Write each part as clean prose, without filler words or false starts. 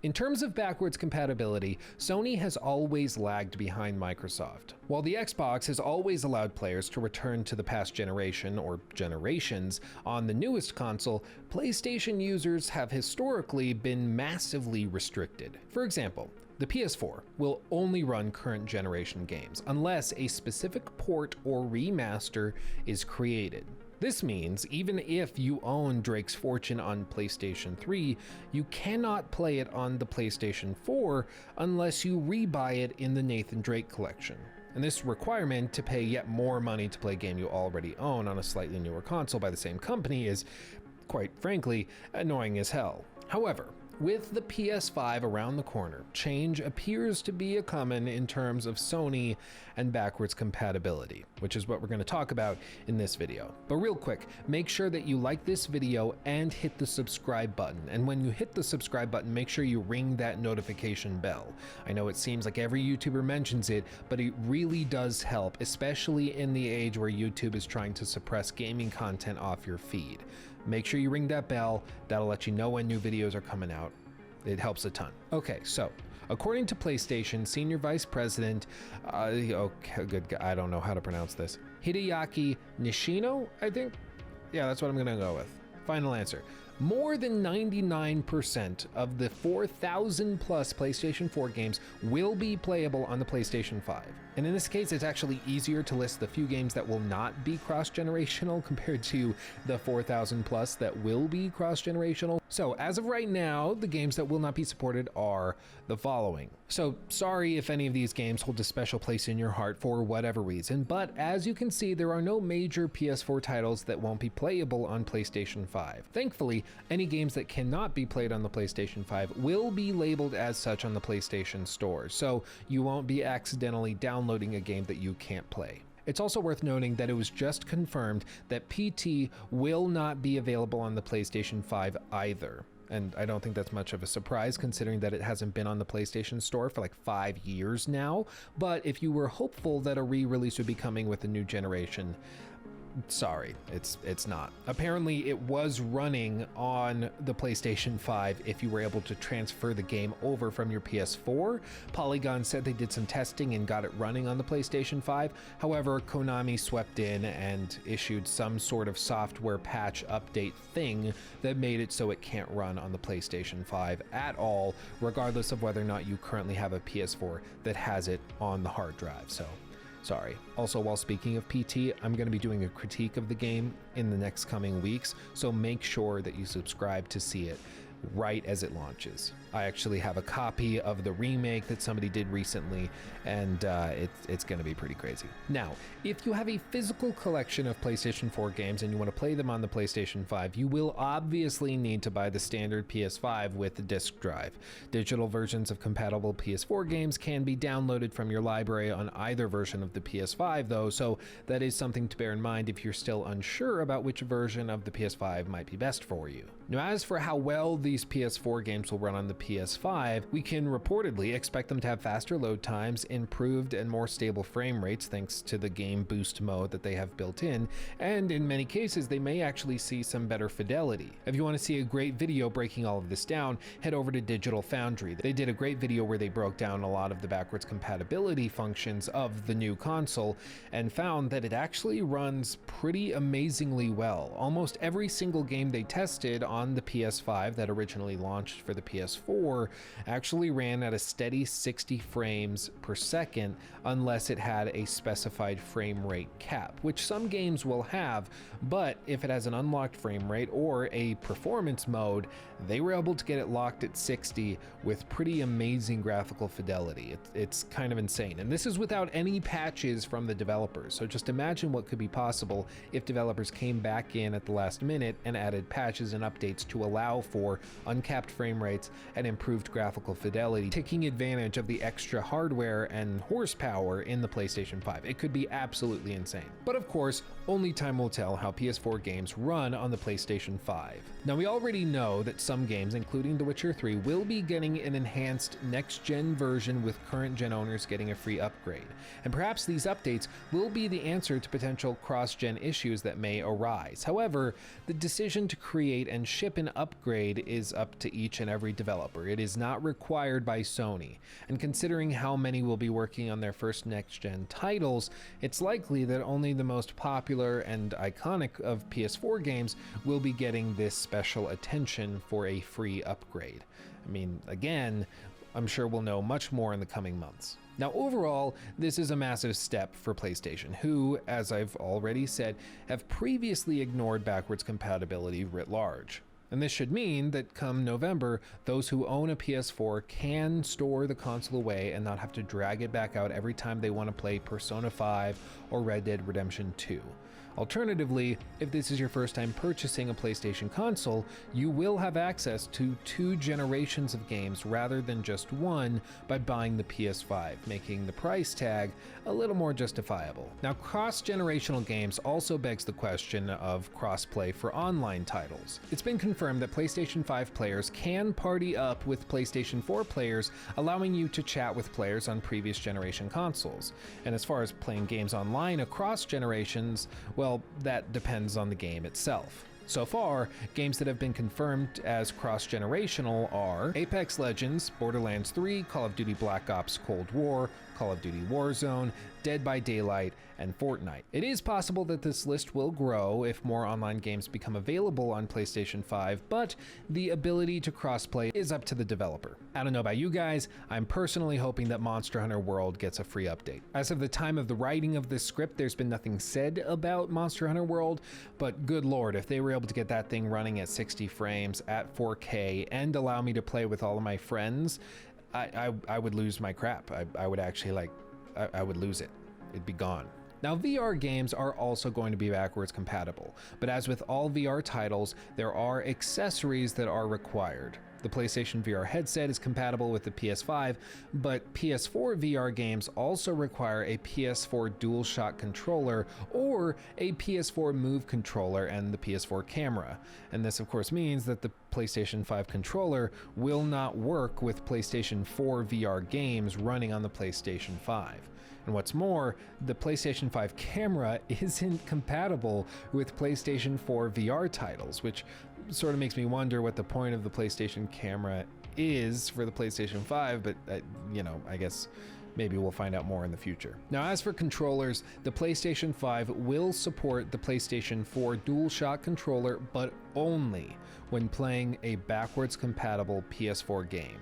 In terms of backwards compatibility, Sony has always lagged behind Microsoft. While the Xbox has always allowed players to return to the past generation or generations on the newest console, PlayStation users have historically been massively restricted. For example, the PS4 will only run current generation games unless a specific port or remaster is created. This means even if you own Drake's Fortune on PlayStation 3, you cannot play it on the PlayStation 4 unless you rebuy it in the Nathan Drake collection. And this requirement to pay yet more money to play a game you already own on a slightly newer console by the same company is, quite frankly, annoying as hell. However, with the PS5 around the corner, change appears to be coming in terms of Sony and backwards compatibility, which is what we're going to talk about in this video. But real quick, make sure that you like this video and hit the subscribe button. And when you hit the subscribe button, make sure you ring that notification bell. I know it seems like every YouTuber mentions it, but it really does help, especially in the age where YouTube is trying to suppress gaming content off your feed. Make sure you ring that bell. That'll let you know when new videos are coming out. It helps a ton. Okay, so according to PlayStation Senior Vice President, I don't know how to pronounce this, Hideaki Nishino, I think? Yeah, that's what I'm gonna go with. Final answer. More than 99% of the 4,000 plus PlayStation 4 games will be playable on the PlayStation 5. And in this case, it's actually easier to list the few games that will not be cross-generational compared to the 4,000 plus that will be cross-generational. So as of right now, the games that will not be supported are the following. So sorry if any of these games hold a special place in your heart for whatever reason, but as you can see, there are no major PS4 titles that won't be playable on PlayStation 5. Thankfully, any games that cannot be played on the PlayStation 5 will be labeled as such on the PlayStation Store, so you won't be accidentally downloading a game that you can't play. It's also worth noting that it was just confirmed that PT will not be available on the PlayStation 5 either. And I don't think that's much of a surprise considering that it hasn't been on the PlayStation Store for like 5 years now. But if you were hopeful that a re-release would be coming with a new generation, sorry, it's not. Apparently it was running on the PlayStation 5 if you were able to transfer the game over from your PS4. Polygon said they did some testing and got it running on the PlayStation 5. However, Konami swept in and issued some sort of software patch update thing that made it so it can't run on the PlayStation 5 at all, regardless of whether or not you currently have a PS4 that has it on the hard drive. So sorry. Also, while speaking of PT, I'm going to be doing a critique of the game in the next coming weeks, so make sure that you subscribe to see it right as it launches. I actually have a copy of the remake that somebody did recently, and it's going to be pretty crazy. Now, if you have a physical collection of PlayStation 4 games and you want to play them on the PlayStation 5, you will obviously need to buy the standard PS5 with the disc drive. Digital versions of compatible PS4 games can be downloaded from your library on either version of the PS5 though, so that is something to bear in mind if you're still unsure about which version of the PS5 might be best for you. Now, as for how well these PS4 games will run on the PS5, we can reportedly expect them to have faster load times, improved and more stable frame rates thanks to the game boost mode that they have built in, and in many cases they may actually see some better fidelity. If you want to see a great video breaking all of this down, head over to Digital Foundry. They did a great video where they broke down a lot of the backwards compatibility functions of the new console and found that it actually runs pretty amazingly well. Almost every single game they tested on the PS5 that originally launched for the PS4 actually ran at a steady 60 frames per second unless it had a specified frame rate cap, which some games will have, but if it has an unlocked frame rate or a performance mode, they were able to get it locked at 60 with pretty amazing graphical fidelity. It's kind of insane, and this is without any patches from the developers, so just imagine what could be possible if developers came back in at the last minute and added patches and updates to allow for uncapped frame rates and improved graphical fidelity, taking advantage of the extra hardware and horsepower in the PlayStation 5. It could be absolutely insane. But of course, only time will tell how PS4 games run on the PlayStation 5. Now, we already know that some games, including The Witcher 3, will be getting an enhanced next-gen version with current-gen owners getting a free upgrade. And perhaps these updates will be the answer to potential cross-gen issues that may arise. However, the decision to create and ship an upgrade is up to each and every developer. It is not required by Sony. And considering how many will be working on their first next-gen titles, it's likely that only the most popular and iconic of PS4 games will be getting this special attention for a free upgrade. I mean, again, I'm sure we'll know much more in the coming months. Now, overall, this is a massive step for PlayStation, who, as I've already said, have previously ignored backwards compatibility writ large. And this should mean that come November, those who own a PS4 can store the console away and not have to drag it back out every time they want to play Persona 5 or Red Dead Redemption 2. Alternatively, if this is your first time purchasing a PlayStation console, you will have access to 2 generations of games rather than just one by buying the PS5, making the price tag a little more justifiable. Now, cross-generational games also begs the question of crossplay for online titles. It's been confirmed that PlayStation 5 players can party up with PlayStation 4 players, allowing you to chat with players on previous generation consoles. And as far as playing games online across generations, well, that depends on the game itself. So far, games that have been confirmed as cross-generational are Apex Legends, Borderlands 3, Call of Duty Black Ops Cold War, Call of Duty Warzone, Dead by Daylight, and Fortnite. It is possible that this list will grow if more online games become available on PlayStation 5, but the ability to crossplay is up to the developer. I don't know about you guys, I'm personally hoping that Monster Hunter World gets a free update. As of the time of the writing of this script, there's been nothing said about Monster Hunter World, but good lord, if they were able to get that thing running at 60 frames at 4K and allow me to play with all of my friends, I would lose my crap. I would actually I would lose it. It'd be gone. Now, VR games are also going to be backwards compatible, but as with all VR titles, there are accessories that are required. The PlayStation VR headset is compatible with the PS5, but PS4 VR games also require a PS4 DualShock controller or a PS4 Move controller and the PS4 camera. And this, of course, means that the PlayStation 5 controller will not work with PlayStation 4 VR games running on the PlayStation 5. And what's more, the PlayStation 5 camera isn't compatible with PlayStation 4 VR titles, which sort of makes me wonder what the point of the PlayStation camera is for the PlayStation 5, but I guess maybe we'll find out more in the future. Now, as for controllers, the PlayStation 5 will support the PlayStation 4 DualShock controller, but only when playing a backwards compatible PS4 game.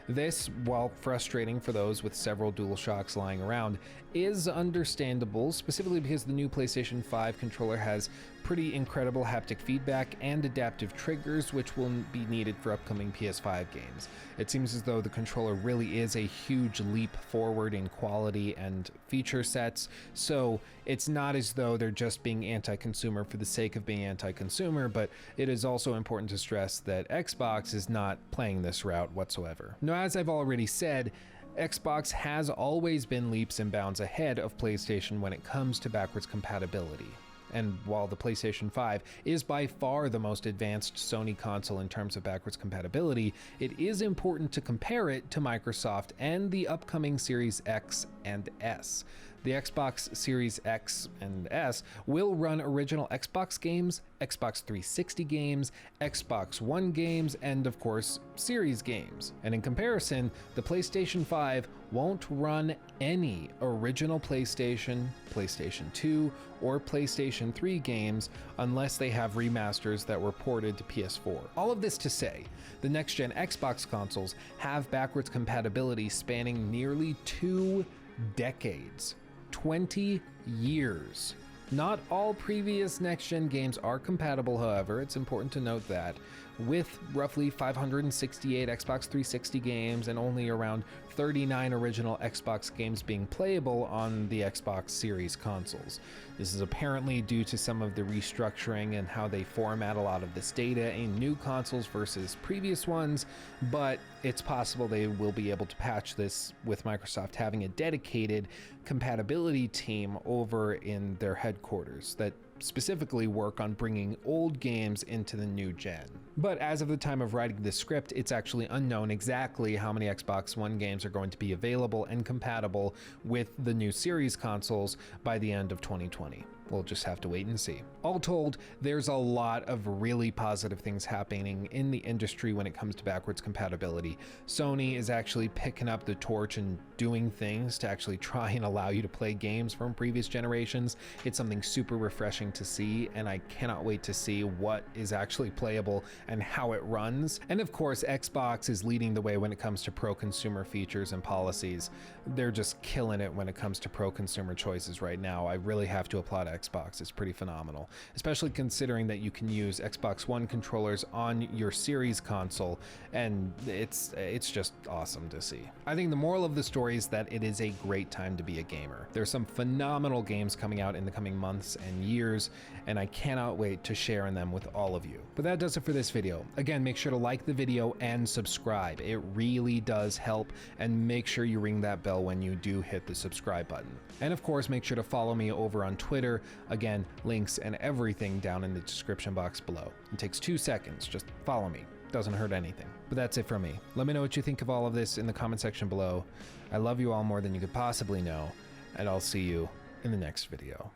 This, while frustrating for those with several DualShocks lying around, is understandable, specifically because the new PlayStation 5 controller has pretty incredible haptic feedback and adaptive triggers, which will be needed for upcoming PS5 games. It seems as though the controller really is a huge leap forward in quality and feature sets, so it's not as though they're just being anti-consumer for the sake of being anti-consumer, but it is also important to stress that Xbox is not playing this route whatsoever. Now, as I've already said, Xbox has always been leaps and bounds ahead of PlayStation when it comes to backwards compatibility. And while the PlayStation 5 is by far the most advanced Sony console in terms of backwards compatibility, it is important to compare it to Microsoft and the upcoming Series X and S. The Xbox Series X and S will run original Xbox games, Xbox 360 games, Xbox One games, and of course, Series games. And in comparison, the PlayStation 5 won't run any original PlayStation, PlayStation 2, or PlayStation 3 games unless they have remasters that were ported to PS4. All of this to say, the next-gen Xbox consoles have backwards compatibility spanning nearly 2 decades. 20 years. Not all previous next-gen games are compatible, however, it's important to note that, with roughly 568 Xbox 360 games and only around 39 original Xbox games being playable on the Xbox Series consoles. This is apparently due to some of the restructuring and how they format a lot of this data in new consoles versus previous ones, but it's possible they will be able to patch this with Microsoft having a dedicated compatibility team over in their headquarters that specifically work on bringing old games into the new gen. But as of the time of writing this script, it's actually unknown exactly how many Xbox One games are going to be available and compatible with the new Series consoles by the end of 2020. we'll just have to wait and see. All told, there's a lot of really positive things happening in the industry when it comes to backwards compatibility. Sony is actually picking up the torch and doing things to actually try and allow you to play games from previous generations. It's something super refreshing to see, and I cannot wait to see what is actually playable and how it runs. And of course, Xbox is leading the way when it comes to pro-consumer features and policies. They're just killing it when it comes to pro-consumer choices right now. I really have to applaud Xbox. It's pretty phenomenal, especially considering that you can use Xbox One controllers on your Series console, and it's just awesome to see. I think the moral of the story is that it is a great time to be a gamer. There's some phenomenal games coming out in the coming months and years, and I cannot wait to share in them with all of you. But that does it for this video. Again, make sure to like the video and subscribe. It really does help, and make sure you ring that bell when you do hit the subscribe button. And of course, make sure to follow me over on Twitter. Again, links and everything down in the description box below. It takes 2 seconds, just follow me. Doesn't hurt anything. But that's it from me. Let me know what you think of all of this in the comment section below. I love you all more than you could possibly know, and I'll see you in the next video.